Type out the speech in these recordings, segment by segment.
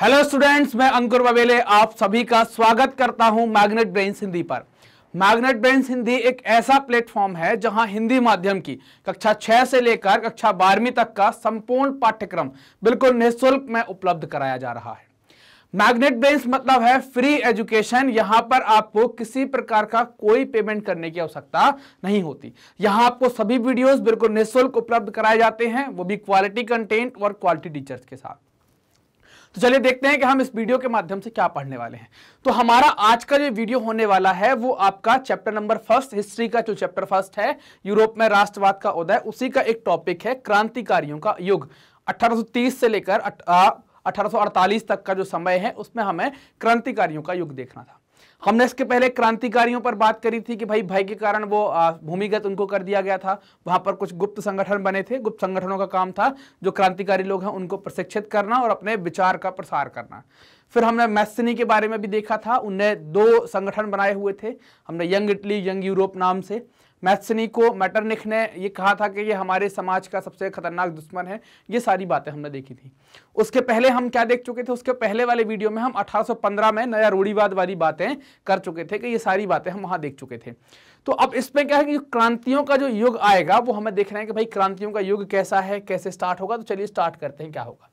Hello students, मैं अंकुर बबेले आप सभी का स्वागत करता हूं मैग्नेट ब्रेन्स हिंदी पर। मैग्नेट ब्रेन्स हिंदी एक ऐसा प्लेटफॉर्म है जहां हिंदी माध्यम की कक्षा 6 से लेकर कक्षा 12वीं तक का संपूर्ण पाठ्यक्रम बिल्कुल निःशुल्क में उपलब्ध कराया जा रहा है। मैग्नेट ब्रेन्स मतलब है फ्री एजुकेशन। यहां पर आपको किसी प्रकार का कोई पेमेंट करने की आवश्यकता नहीं होती। यहां आपको सभी वीडियोस बिल्कुल निःशुल्क उपलब्ध कराए जाते हैं, वो भी क्वालिटी कंटेंट और क्वालिटी टीचर्स के साथ। तो चलिए देखते हैं कि हम इस वीडियो के माध्यम से क्या पढ़ने वाले हैं। तो हमारा आज का जो वीडियो होने वाला है वो आपका चैप्टर नंबर फर्स्ट, हिस्ट्री का जो चैप्टर फर्स्ट है, यूरोप में राष्ट्रवाद का उदय, उसी का एक टॉपिक है क्रांतिकारियों का युग। 1830 से लेकर 1848 तक का जो समय है उसमें हमें क्रांतिकारियों का युग देखना था। हमने इसके पहले क्रांतिकारियों पर बात करी थी कि भाई भय के कारण वो भूमिगत उनको कर दिया गया था। वहां पर कुछ गुप्त संगठन बने थे। गुप्त संगठनों का काम था जो क्रांतिकारी लोग हैं उनको प्रशिक्षित करना और अपने विचार का प्रसार करना। फिर हमने मैस्सिनी के बारे में भी देखा था। उनने 2 संगठन बनाए हुए थे। हमने यंग इटली, यंग यूरोप नाम से। मैस्सिनी को मेटरनिख ने ये कहा था कि ये हमारे समाज का सबसे खतरनाक दुश्मन है। ये सारी बातें हमने देखी थी। उसके पहले हम क्या देख चुके थे, उसके पहले वाले वीडियो में हम 1815 में नया रूढ़िवाद वाली बातें कर चुके थे कि ये सारी बातें हम वहां देख चुके थे। तो अब इसमें क्या है कि क्रांतियों का जो युग आएगा वो हमें देखना है कि भाई क्रांतियों का युग कैसा है, कैसे स्टार्ट होगा। तो चलिए स्टार्ट करते हैं क्या होगा।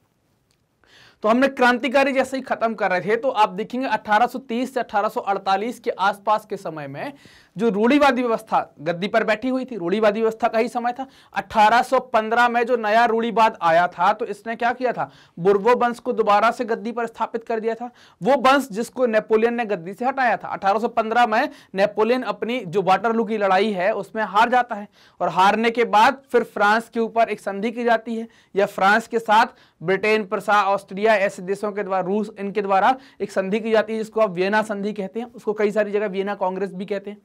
तो हमने क्रांतिकारी जैसे ही खत्म कर रहे थे तो आप देखेंगे 1830 से 1848 के आसपास के समय में जो रूढ़िवादी व्यवस्था गद्दी पर बैठी हुई थी, रूढ़िवादी व्यवस्था का ही समय था। 1815 में जो नया रूढ़िवाद आया था तो इसने क्या किया था, बुर्बो वंश को दोबारा से गद्दी पर स्थापित कर दिया था। वो वंश जिसको नेपोलियन ने गद्दी से हटाया था। 1815 में नेपोलियन अपनी जो वाटरलू की लड़ाई है उसमें हार जाता है और हारने के बाद फिर फ्रांस के ऊपर एक संधि की जाती है, या फ्रांस के साथ ब्रिटेन, प्रसा, ऑस्ट्रिया ऐसे देशों के द्वारा, रूस, इनके द्वारा एक संधि की जाती है जिसको आप वियना संधि कहते हैं। उसको कई सारी जगह वियना कांग्रेस भी कहते हैं।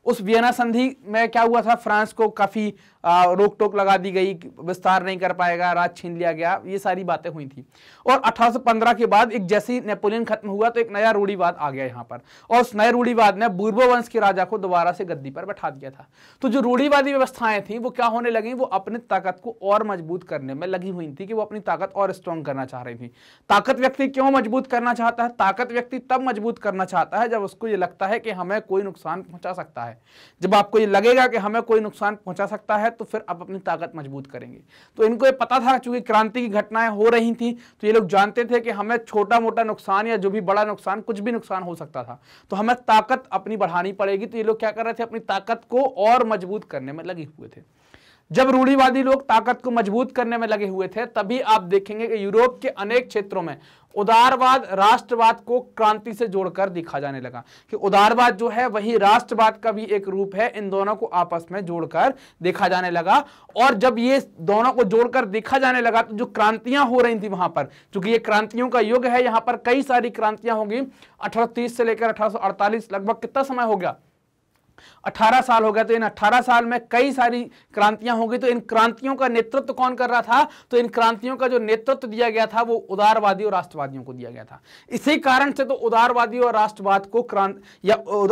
उस वियना संधि में क्या हुआ था, फ्रांस को काफी रोक टोक लगा दी गई, विस्तार नहीं कर पाएगा, राज छीन लिया गया, ये सारी बातें हुई थी। और 1815 के बाद एक जैसे ही नेपोलियन खत्म हुआ तो एक नया रूढ़िवाद आ गया यहाँ पर, और उस नए रूढ़िवाद ने बुर्बो वंश के राजा को दोबारा से गद्दी पर बैठा दिया था। तो जो रूढ़िवादी व्यवस्थाएं थी वो क्या होने लगी, वो अपनी ताकत को और मजबूत करने में लगी हुई थी कि वो अपनी ताकत और स्ट्रॉन्ग करना चाह रही थी। ताकत व्यक्ति क्यों मजबूत करना चाहता है? ताकत व्यक्ति तब मजबूत करना चाहता है जब उसको ये लगता है कि हमें कोई नुकसान पहुंचा सकता है। जब आपको ये लगेगा कि हमें कोई नुकसान पहुंचा सकता है तो फिर आप अपनी ताकत मजबूत करेंगे। तो इनको ये पता था, चूंकि क्रांति की घटनाएं हो रही थी तो ये लोग जानते थे कि हमें छोटा मोटा नुकसान या जो भी बड़ा नुकसान, कुछ भी नुकसान हो सकता था, तो हमें ताकत अपनी बढ़ानी पड़ेगी। तो ये लोग क्या कर रहे थे, अपनी ताकत को और मजबूत करने में लगे हुए थे। जब रूढ़िवादी लोग ताकत को मजबूत करने में लगे हुए थे तभी आप देखेंगे कि यूरोप के अनेक क्षेत्रों में उदारवाद राष्ट्रवाद को क्रांति से जोड़कर देखा जाने लगा कि उदारवाद जो है वही राष्ट्रवाद का भी एक रूप है। इन दोनों को आपस में जोड़कर देखा जाने लगा, और जब ये दोनों को जोड़कर देखा जाने लगा तो जो क्रांतियां हो रही थी वहां पर, क्योंकि ये क्रांतियों का युग है, यहां पर कई सारी क्रांतियां होंगी। 1830 से लेकर 1848 लगभग कितना समय हो गया, 18 साल हो गया। तो इन 18 साल में कई सारी क्रांतियां हो गई। तो इन क्रांतियों का नेतृत्व कौन कर रहा था? तो इन क्रांतियों का जो नेतृत्व दिया गया था वो उदारवादी और राष्ट्रवादियों को दिया गया था। इसी कारण से तो उदारवादी और राष्ट्रवाद को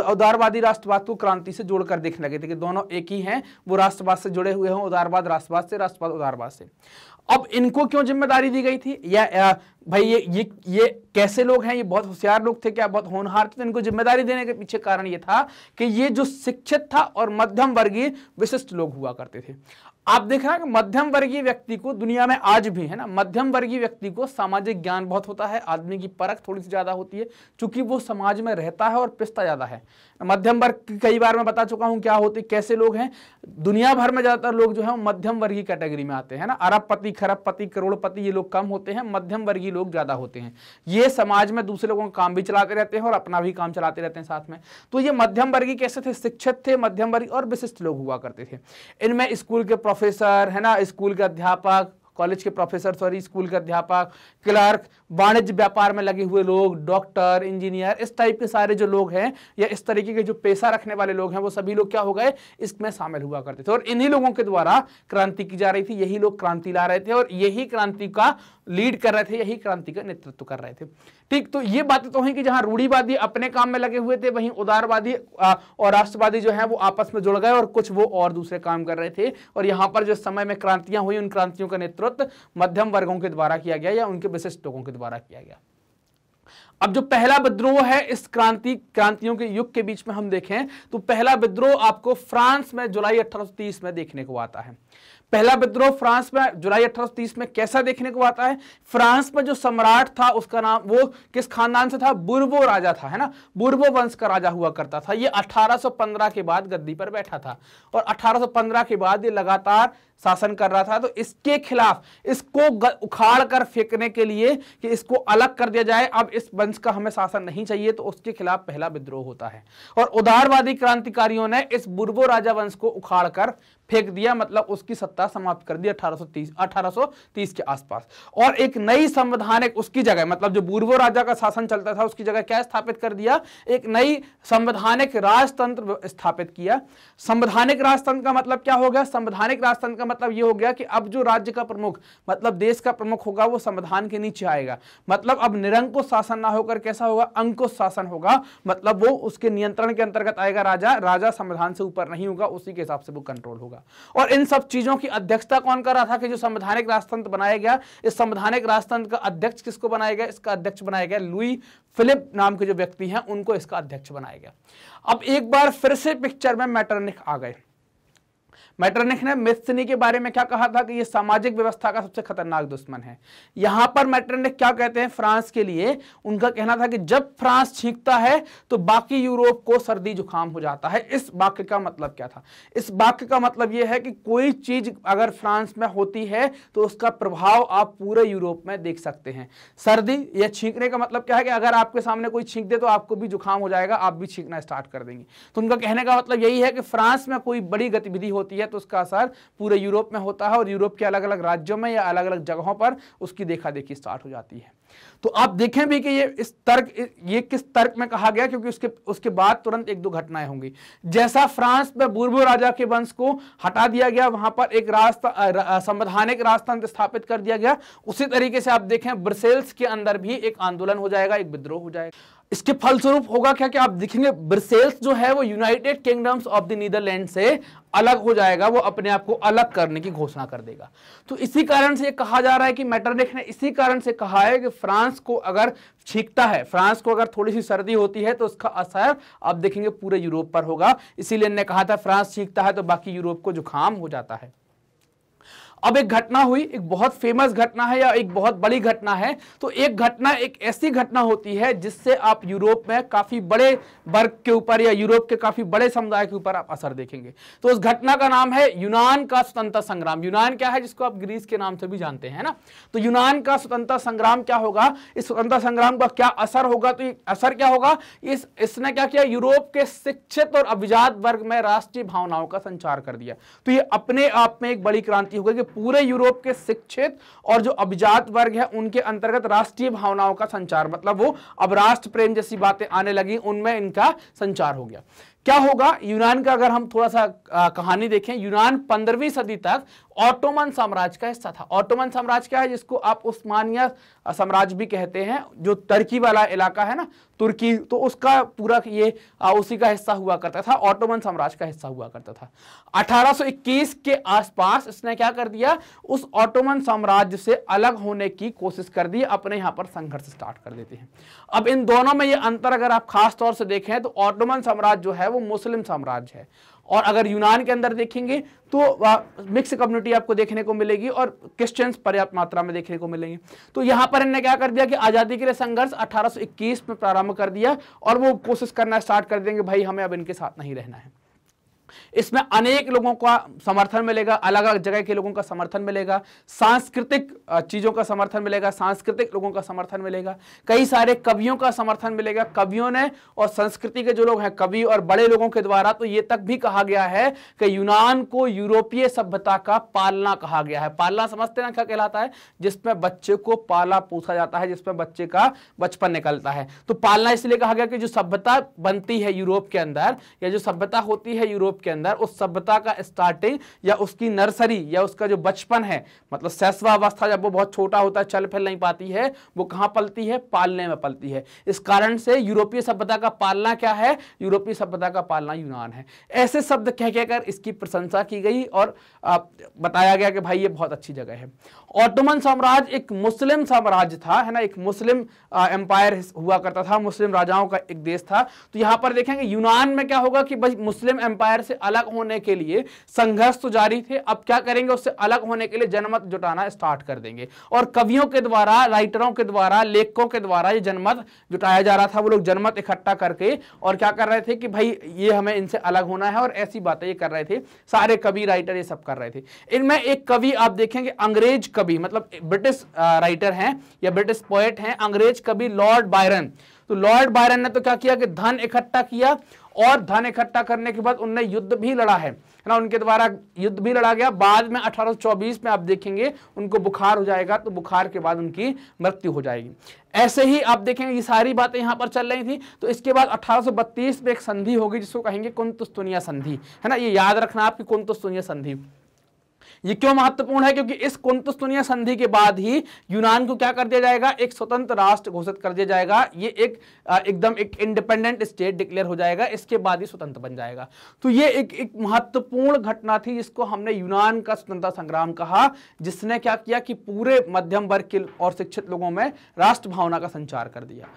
उदारवादी राष्ट्रवाद को क्रांति से जोड़कर देखने लगे थे कि दोनों एक ही हैं, वो राष्ट्रवाद से जुड़े हुए हैं, उदारवाद राष्ट्रवाद से, राष्ट्रवाद उदारवाद से। अब इनको क्यों जिम्मेदारी दी गई थी, या भाई ये कैसे लोग हैं, ये बहुत होशियार लोग थे क्या, बहुत होनहार थे? तो इनको जिम्मेदारी देने के पीछे कारण ये था कि ये जो शिक्षित था और मध्यम वर्गीय विशिष्ट लोग हुआ करते थे। आप देख रहे हैं कि मध्यम वर्गीय व्यक्ति को दुनिया में आज भी है ना, मध्यम वर्गीय व्यक्ति को सामाजिक ज्ञान बहुत होता है, आदमी की परख थोड़ी सी ज्यादा होती है क्योंकि वो समाज में रहता है और पिसता ज्यादा है। मध्यम वर्ग कई बार मैं बता चुका हूं क्या होते, कैसे लोग हैं। दुनिया भर में ज्यादातर लोग जो है मध्यम वर्गीय कैटेगरी में आते हैं ना, अरबपति, खरबपति, करोड़पति ये लोग कम होते हैं, मध्यम वर्गीय लोग ज्यादा होते हैं। ये समाज में दूसरे लोगों का काम भी चलाते रहते हैं और अपना भी काम चलाते रहते हैं साथ में। तो ये मध्यम वर्गीय कैसे थे, शिक्षित थे, मध्यम वर्गीय और विशिष्ट लोग हुआ करते थे। इनमें स्कूल के प्रोफेसर है ना, स्कूल के अध्यापक, कॉलेज के प्रोफेसर, स्कूल के अध्यापक, क्लर्क, वाणिज्य व्यापार में लगे हुए लोग, डॉक्टर, इंजीनियर, इस टाइप के सारे जो लोग हैं या इस तरीके के जो पेशा रखने वाले लोग हैं वो सभी लोग क्या हो गए, इसमें शामिल हुआ करते थे। और इन्हीं लोगों के द्वारा क्रांति की जा रही थी, यही लोग क्रांति ला रहे थे और यही क्रांति का लीड कर रहे थे, यही क्रांति का नेतृत्व कर रहे थे। ठीक, तो ये बातें तो हैं कि जहां रूढ़िवादी अपने काम में लगे हुए थे वहीं उदारवादी और राष्ट्रवादी जो है वो आपस में जुड़ गए और कुछ वो और दूसरे काम कर रहे थे। और यहाँ पर जो समय में क्रांतियां हुई उन क्रांतियों का नेतृत्व मध्यम वर्गों के द्वारा किया गया या उनके विशिष्ट लोगों के द्वारा किया गया। अब जो पहला विद्रोह है इस क्रांतियों के युग के बीच में हम देखें तो पहला विद्रोह आपको फ्रांस में जुलाई 1830 में देखने को आता है। पहला विद्रोह फ्रांस में जुलाई 1830 में कैसा देखने को आता है? फ्रांस में जो सम्राट था उसका नाम, वो किस खानदान से था? बुर्बो राजा था, है ना, बुर्बो वंश का राजा हुआ करता था। ये 1815 के बाद गद्दी पर बैठा था और 1815 के बाद ये लगातार शासन कर रहा था। तो इसके खिलाफ, इसको उखाड़ कर फेंकने के लिए कि इसको अलग कर दिया जाए, अब इस वंश का हमें शासन नहीं चाहिए, तो उसके खिलाफ पहला विद्रोह होता है। और उदारवादी क्रांतिकारियों ने इस बुर्बो राजा वंश को उखाड़ कर फेंक दिया, मतलब उसकी सत्ता समाप्त कर दी 1830 के आसपास। और एक नई संवैधानिक उसकी जगह, मतलब जो बुर्बो राजा का शासन चलता था उसकी जगह क्या स्थापित कर दिया? एक नई संवैधानिक राजतंत्र स्थापित किया। संवैधानिक राजतंत्र का मतलब क्या हो गया? संवैधानिक राजतंत्र का मतलब ये हो गया कि अब जो राज्य का प्रमुख, मतलब देश का प्रमुख होगा, वो संविधान के नीचे आएगा। मतलब अब निरंकुश शासन ना होकर कैसा होगा? अंकुश शासन होगा, मतलब वो उसके नियंत्रण के अंतर्गत आएगा। राजा संविधान से ऊपर नहीं होगा, उसी के हिसाब से वो कंट्रोल होगा। और इन सब चीजों की अध्यक्षता कौन कर रहा था कि जो संवैधानिक राजतंत्र बनाया गया, इस संवैधानिक राजतंत्र का अध्यक्ष किसको बनाया गया? इसका अध्यक्ष बनाया गया लुई फिलिप नाम के जो व्यक्ति हैं, उनको इसका अध्यक्ष बनाया गया। अब एक बार फिर से पिक्चर में मेटरनिख आ गए। मेटरनिख ने मेस्सिनी के बारे में क्या कहा था कि ये सामाजिक व्यवस्था का सबसे खतरनाक दुश्मन है। यहां पर मेटरनिख क्या कहते हैं फ्रांस के लिए? उनका कहना था कि जब फ्रांस छींकता है तो बाकी यूरोप को सर्दी जुकाम हो जाता है। इस वाक्य का मतलब क्या था? इस वाक्य का मतलब यह है कि कोई चीज अगर फ्रांस में होती है तो उसका प्रभाव आप पूरे यूरोप में देख सकते हैं। सर्दी या छींकने का मतलब क्या है कि अगर आपके सामने कोई छींक दे तो आपको भी जुकाम हो जाएगा, आप भी छींकना स्टार्ट कर देंगे। तो उनका कहने का मतलब यही है कि फ्रांस में कोई बड़ी गतिविधि होती है तो उसका असर पूरे यूरोप में होता है और यूरोप के अलग अलग राज्यों में या अलग अलग जगहों पर उसकी देखा देखी स्टार्ट हो जाती है। तो आप देखें भी कि ये किस तर्क में कहा गया, क्योंकि उसके बाद तुरंत एक दो घटनाएं होंगी। जैसा फ्रांस में बुर्बो राजा के वंश को हटा दिया गया, वहां पर एक संवैधानिक राजतंत्र स्थापित कर दिया गया, उसी तरीके से आप देखें ब्रसेल्स के अंदर भी एक आंदोलन हो जाएगा, एक विद्रोह हो जाएगा। इसके फलस्वरूप होगा क्या कि आप देखेंगे ब्रसेल्स जो है वो United Kingdoms of the Netherland से अलग हो जाएगा, वो अपने आप को अलग करने की घोषणा कर देगा। तो इसी कारण से ये कहा जा रहा है कि मेटरनिख ने इसी कारण से कहा है कि फ्रांस को अगर छींकता है, फ्रांस को अगर थोड़ी सी सर्दी होती है तो उसका असर आप देखेंगे पूरे यूरोप पर होगा। इसीलिए इन्होंने कहा था फ्रांस छींकता है तो बाकी यूरोप को जुकाम हो जाता है। अब एक घटना हुई, एक बहुत फेमस घटना है या एक बहुत बड़ी घटना है। तो एक घटना एक ऐसी घटना होती है जिससे आप यूरोप में काफी बड़े वर्ग के ऊपर या यूरोप के काफी बड़े समुदाय के ऊपर आप असर देखेंगे। तो उस घटना का नाम है यूनान का स्वतंत्रता संग्राम। यूनान क्या है? जिसको आप ग्रीस के नाम से भी जानते हैं ना। तो यूनान का स्वतंत्रता संग्राम क्या होगा? इस स्वतंत्रता संग्राम का क्या असर होगा? तो असर क्या होगा? इसने क्या किया? यूरोप के शिक्षित और अभिजात वर्ग में राष्ट्रीय भावनाओं का संचार कर दिया। तो ये अपने आप में एक बड़ी क्रांति होगी कि पूरे यूरोप के शिक्षित और जो अभिजात वर्ग है उनके अंतर्गत राष्ट्रीय भावनाओं का संचार, मतलब वो अब राष्ट्र प्रेम जैसी बातें आने लगी, उनमें इनका संचार हो गया। क्या होगा यूनान का? अगर हम थोड़ा सा कहानी देखें, यूनान 15वीं सदी तक ऑटोमन साम्राज्य का हिस्सा था। ऑटोमन साम्राज्य क्या है? जिसको आप उस्मानिया साम्राज्य भी कहते हैं, जो तुर्की वाला इलाका है ना, तुर्की, तो उसका पूरा ये उसी का हिस्सा हुआ करता था, ऑटोमन साम्राज्य का हिस्सा हुआ करता था। 1821 के आसपास इसने क्या कर दिया? उस ऑटोमन साम्राज्य से अलग होने की कोशिश कर दी, अपने यहां पर संघर्ष स्टार्ट कर देते हैं। अब इन दोनों में ये अंतर अगर आप खास तौर से देखें तो ऑटोमन साम्राज्य जो है वो मुस्लिम साम्राज्य है, और अगर यूनान के अंदर देखेंगे तो मिक्स कम्युनिटी आपको देखने को मिलेगी और क्रिश्चियंस पर्याप्त मात्रा में देखने को मिलेंगे। तो यहां पर इन्होंने क्या कर दिया कि आजादी के लिए संघर्ष 1821 में प्रारंभ कर दिया और वो कोशिश करना स्टार्ट कर देंगे, भाई हमें अब इनके साथ नहीं रहना है। इसमें अनेक लोगों का समर्थन मिलेगा, अलग अलग जगह के लोगों का समर्थन मिलेगा, सांस्कृतिक चीजों का समर्थन मिलेगा, सांस्कृतिक लोगों का समर्थन मिलेगा, कई सारे कवियों का समर्थन मिलेगा। कवियों ने और संस्कृति के जो लोग हैं, कवि और बड़े लोगों के द्वारा तो ये तक भी कहा गया है कि यूनान को यूरोपीय सभ्यता का पालना कहा गया है। पालना समझते ना क्या कहलाता है? जिसमें बच्चे को पाला पूछा जाता है, जिसमें बच्चे का बचपन निकलता है। तो पालना इसलिए कहा गया कि जो सभ्यता बनती है यूरोप के अंदर, या जो सभ्यता होती है यूरोप यूरोप के अंदर उस सभ्यता का स्टार्टिंग या उसकी नर्सरी या उसका जो बचपन है, मतलब शैशवावस्था जब वो बहुत छोटा होता है, चल फिर नहीं पाती है, वो कहां पलती है? पालने में पलती है। इस कारण से यूरोपीय सभ्यता का पालना क्या है? यूरोपीय सभ्यता का पालना यूनान है। ऐसे शब्द कह कहकर इसकी प्रशंसा की गई और बताया गया कि भाई ये बहुत अच्छी जगह है। ऑटोमन साम्राज्य एक मुस्लिम साम्राज्य था, है ना, एक मुस्लिम एम्पायर हुआ करता था, मुस्लिम राजाओं का एक देश था। तो यहां पर देखेंगे यूनान में क्या होगा कि भाई मुस्लिम एम्पायर से अलग होने के लिए संघर्ष तो जारी थे, अब क्या करेंगे? उससे अलग होने के लिए जनमत जुटाना स्टार्ट कर देंगे और कवियों के द्वारा, राइटरों के द्वारा, लेखकों के द्वारा ये जनमत जुटाया जा रहा था। वो लोग जनमत इकट्ठा करके और क्या कर रहे थे कि भाई ये हमें इनसे अलग होना है और ऐसी बातें ये कर रहे थे। सारे कवि, राइटर ये सब कर रहे थे। इनमें एक कवि आप देखेंगे अंग्रेज कवि, मतलब ब्रिटिश राइटर हैं या ब्रिटिश पोएट हैं, अंग्रेज कवि लॉर्ड बायरन। तो लॉर्ड बायरन ने तो क्या किया कि धन इकट्ठा किया और धन इकट्ठा करने के बाद उनने युद्ध भी लड़ा है ना, उनके द्वारा युद्ध भी लड़ा गया। बाद में 1824 में आप देखेंगे उनको बुखार हो जाएगा, तो बुखार के बाद उनकी मृत्यु हो जाएगी। ऐसे ही आप देखेंगे ये सारी बातें यहां पर चल रही थी। तो इसके बाद 1832 में एक संधि होगी जिसको कहेंगे कुंतुस्तुनिया संधि, है ना, ये याद रखना आपकी कुंतुस्तुनिया संधि। ये क्यों महत्वपूर्ण है? क्योंकि इस कुंतुस्तुनिया संधि के बाद ही यूनान को क्या कर दिया जाएगा? एक स्वतंत्र राष्ट्र घोषित कर दिया जाएगा। ये एकदम एक इंडिपेंडेंट स्टेट डिक्लेयर हो जाएगा, इसके बाद ही स्वतंत्र बन जाएगा। तो ये एक महत्वपूर्ण घटना थी जिसको हमने यूनान का स्वतंत्रता संग्राम कहा, जिसने क्या किया कि पूरे मध्यम वर्ग के और शिक्षित लोगों में राष्ट्र भावना का संचार कर दिया।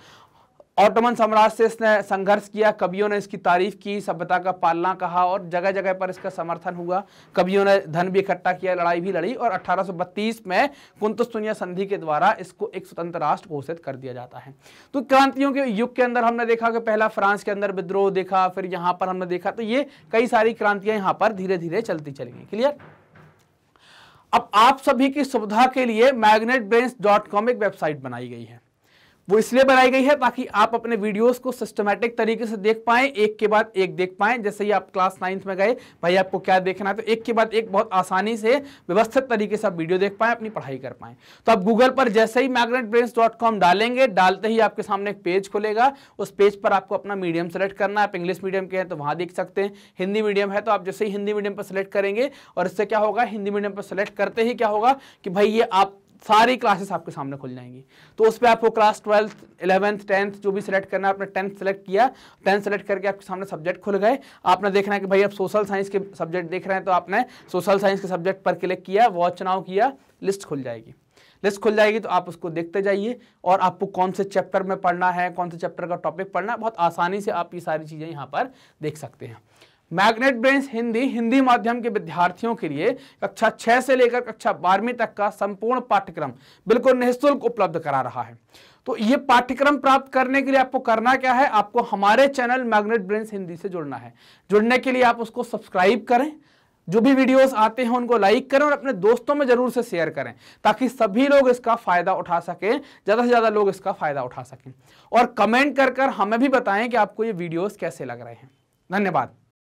ऑटोमन साम्राज्य से इसने संघर्ष किया, कवियों ने इसकी तारीफ की, सभ्यता का पालना कहा और जगह जगह पर इसका समर्थन हुआ। कवियों ने धन भी इकट्ठा किया, लड़ाई भी लड़ी और 1832 में कुंतुस्तुनिया संधि के द्वारा इसको एक स्वतंत्र राष्ट्र घोषित कर दिया जाता है। तो क्रांतियों के युग के अंदर हमने देखा कि पहला फ्रांस के अंदर विद्रोह देखा, फिर यहाँ पर हमने देखा, तो ये कई सारी क्रांतियां यहाँ पर धीरे धीरे चलती चली गई। क्लियर? अब आप सभी की सुविधा के लिए magnetbrains.com एक वेबसाइट बनाई गई है। वो इसलिए बनाई गई है ताकि आप अपने वीडियोस को सिस्टमैटिक तरीके से देख पाएं, एक के बाद एक देख पाएं। जैसे ही आप क्लास 9th में गए, भाई आपको क्या देखना है, तो एक के बाद एक बहुत आसानी से व्यवस्थित तरीके से आप वीडियो देख पाएं, अपनी पढ़ाई कर पाएं। तो आप गूगल पर जैसे ही magnetbrains.com डालेंगे, डालते ही आपके सामने एक पेज खुलेगा। उस पेज पर आपको अपना मीडियम सेलेक्ट करना है। आप इंग्लिश मीडियम के हैं तो वहां देख सकते हैं, हिंदी मीडियम है तो आप जैसे ही हिंदी मीडियम पर सिलेक्ट करेंगे और इससे क्या होगा, हिंदी मीडियम पर सिलेक्ट करते ही क्या होगा कि भाई ये आप सारी क्लासेस आपके सामने खुल जाएंगी। तो उस पर आपको क्लास 12th, 11th, 10th जो भी सिलेक्ट करना है, आपने 10th सेलेक्ट किया, 10th सेलेक्ट करके आपके सामने सब्जेक्ट खुल गए। आपने देखना है कि भाई आप सोशल साइंस के सब्जेक्ट देख रहे हैं तो आपने सोशल साइंस के सब्जेक्ट पर क्लिक किया, वॉच चुनाव किया, लिस्ट खुल जाएगी। लिस्ट खुल जाएगी तो आप उसको देखते जाइए और आपको कौन से चैप्टर में पढ़ना है, कौन से चैप्टर का टॉपिक पढ़ना है, बहुत आसानी से आप ये सारी चीज़ें यहाँ पर देख सकते हैं। मैग्नेट ब्रेन्स हिंदी माध्यम के विद्यार्थियों के लिए कक्षा 6 से लेकर कक्षा 12वीं तक का संपूर्ण पाठ्यक्रम बिल्कुल निःशुल्क उपलब्ध करा रहा है। तो ये पाठ्यक्रम प्राप्त करने के लिए आपको करना क्या है? आपको हमारे चैनल मैग्नेट ब्रेन्स हिंदी से जुड़ना है। जुड़ने के लिए आप उसको सब्सक्राइब करें, जो भी वीडियोस आते हैं उनको लाइक करें और अपने दोस्तों में जरूर से शेयर करें ताकि सभी लोग इसका फायदा उठा सकें, ज्यादा से ज्यादा लोग इसका फायदा उठा सकें। और कमेंट कर हमें भी बताएं कि आपको ये वीडियोस कैसे लग रहे हैं। धन्यवाद।